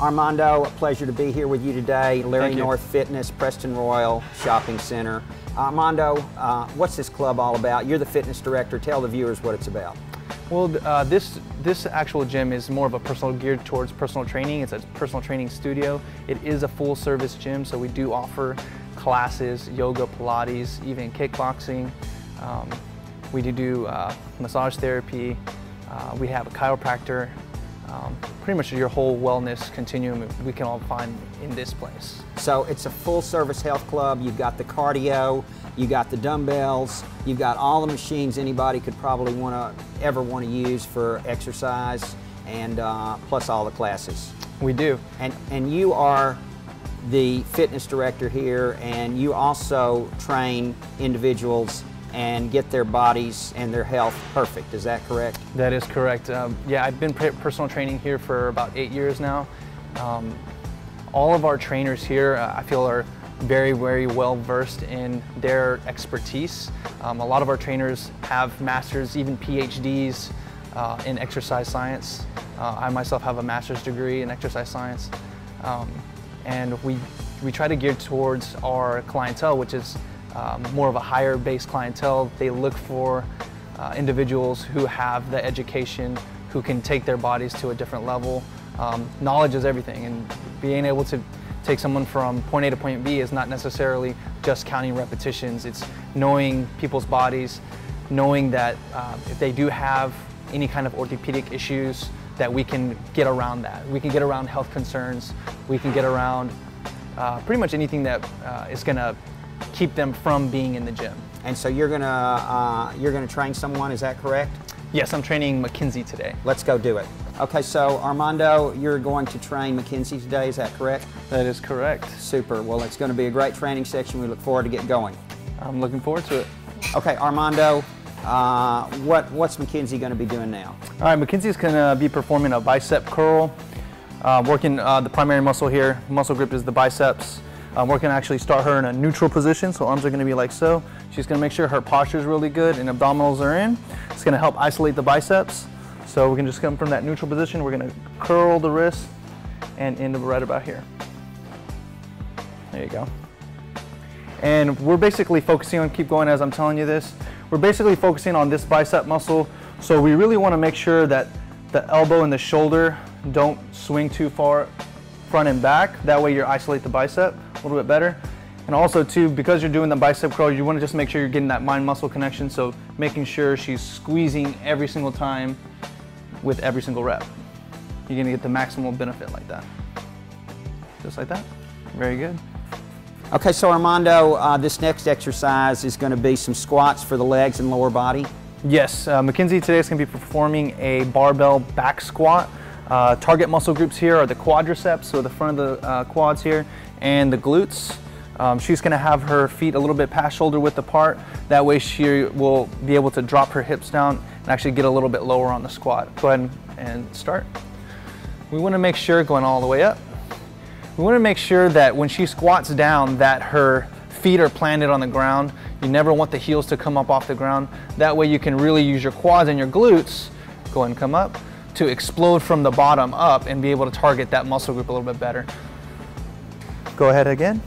Armando, a pleasure to be here with you today. Larry North Fitness, Preston Royal Shopping Center. Armando, what's this club all about? You're the fitness director. Tell the viewers what it's about. Well, this actual gym is more of a geared towards personal training. It's a personal training studio. It is a full service gym, so we do offer classes, yoga, Pilates, even kickboxing. We do massage therapy. We have a chiropractor. Pretty much your whole wellness continuum we can all find in this place. So it's a full service health club. You've got the cardio, you got the dumbbells, you've got all the machines anybody could probably ever want to use for exercise, and plus all the classes. We do. And you are the fitness director here, and you also train individuals and get their bodies and their health perfect. Is that correct? That is correct. Yeah, I've been personal training here for about 8 years now. All of our trainers here, I feel, are very, very well versed in their expertise. A lot of our trainers have masters, even PhDs in exercise science. I myself have a master's degree in exercise science. And we try to gear towards our clientele, which is more of a higher base clientele. They look for individuals who have the education, who can take their bodies to a different level. Knowledge is everything, and being able to take someone from point A to point B is not necessarily just counting repetitions. It's knowing people's bodies, knowing that if they do have any kind of orthopedic issues, that we can get around that. We can get around health concerns. We can get around pretty much anything that is gonna keep them from being in the gym. And so you're gonna train someone, is that correct? Yes, I'm training Mackenzie today. Let's go do it. Okay, so Armando, you're going to train Mackenzie today, is that correct? That is correct. Super, well it's going to be a great training section. We look forward to get going. I'm looking forward to it. Okay, Armando, what's Mackenzie going to be doing now? All right, Mackenzie's going to be performing a bicep curl, working the primary muscle here. Muscle group is the biceps. We're going to actually start her in a neutral position, so arms are going to be like so. She's going to make sure her posture is really good and abdominals are in. It's going to help isolate the biceps. So we can just come from that neutral position. We're going to curl the wrist and end right about here. There you go. And we're basically focusing on, keep going as I'm telling you this, we're basically focusing on this bicep muscle. So we really want to make sure that the elbow and the shoulder don't swing too far front and back. That way you isolate the bicep a little bit better. And also too, because you're doing the bicep curl, you want to just make sure you're getting that mind muscle connection. So making sure she's squeezing every single time with every single rep. You're going to get the maximal benefit like that. Just like that. Very good. Okay, so Armando, this next exercise is going to be some squats for the legs and lower body. Yes, Mackenzie today is going to be performing a barbell back squat. Target muscle groups here are the quadriceps, so the front of the quads here, and the glutes. She's going to have her feet a little bit past shoulder width apart. That way she will be able to drop her hips down and actually get a little bit lower on the squat. Go ahead and start. We want to make sure, going all the way up, we want to make sure that when she squats down that her feet are planted on the ground. You never want the heels to come up off the ground. That way you can really use your quads and your glutes, go ahead and come up, to explode from the bottom up and be able to target that muscle group a little bit better. Go ahead again.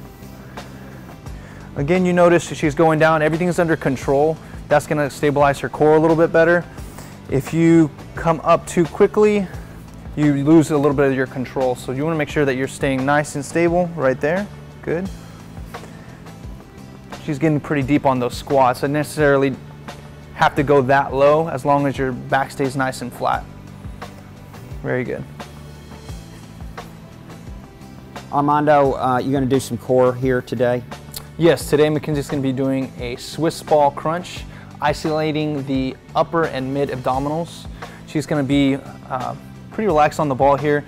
Again, you notice she's going down, everything's under control. That's gonna stabilize her core a little bit better. If you come up too quickly, you lose a little bit of your control. So you wanna make sure that you're staying nice and stable right there. Good. She's getting pretty deep on those squats. I necessarily have to go that low as long as your back stays nice and flat. Very good. Armando, you're going to do some core here today? Yes, today Mackenzie's going to be doing a Swiss ball crunch, isolating the upper and mid abdominals. She's going to be pretty relaxed on the ball here.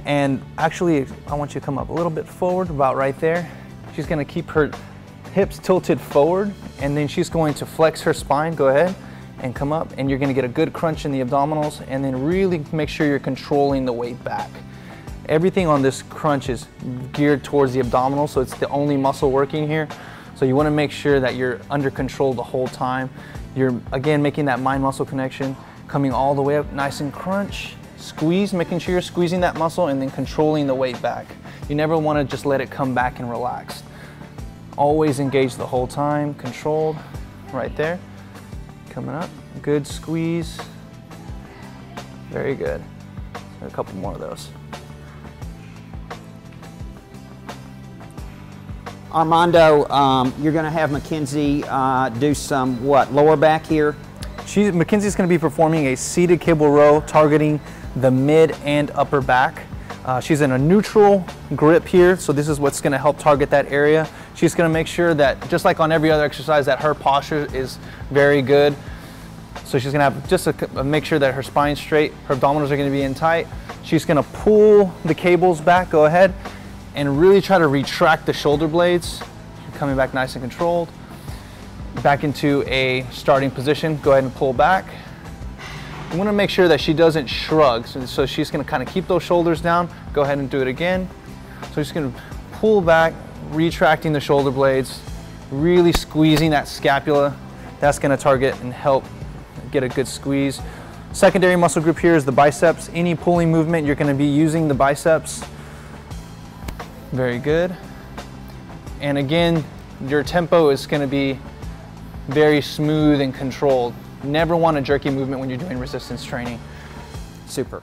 And actually, I want you to come up a little bit forward, about right there. She's going to keep her hips tilted forward, and then she's going to flex her spine. Go ahead and come up, and you're going to get a good crunch in the abdominals, and then really make sure you're controlling the weight back. Everything on this crunch is geared towards the abdominals, so it's the only muscle working here. So you want to make sure that you're under control the whole time. You're, again, making that mind-muscle connection, coming all the way up, nice and crunch, Squeeze, making sure you're squeezing that muscle and then controlling the weight back. You never want to just let it come back and relax. Always engage the whole time, controlled, right there. Coming up, good squeeze. Very good. A couple more of those. Armando, you're going to have Mackenzie do some what, lower back here? Mackenzie's going to be performing a seated cable row targeting the mid and upper back. She's in a neutral grip here, so this is what's going to help target that area. She's going to make sure that, just like on every other exercise, that her posture is very good. So she's going to have just make sure that her spine's straight, her abdominals are going to be in tight. She's going to pull the cables back, go ahead, and really try to retract the shoulder blades. Coming back nice and controlled. Back into a starting position, go ahead and pull back. You want to make sure that she doesn't shrug, so she's going to kind of keep those shoulders down. Go ahead and do it again. So she's going to pull back, retracting the shoulder blades, really squeezing that scapula. That's going to target and help get a good squeeze. Secondary muscle group here is the biceps. Any pulling movement, you're going to be using the biceps. Very good. And again, your tempo is going to be very smooth and controlled. Never want a jerky movement when you're doing resistance training. Super.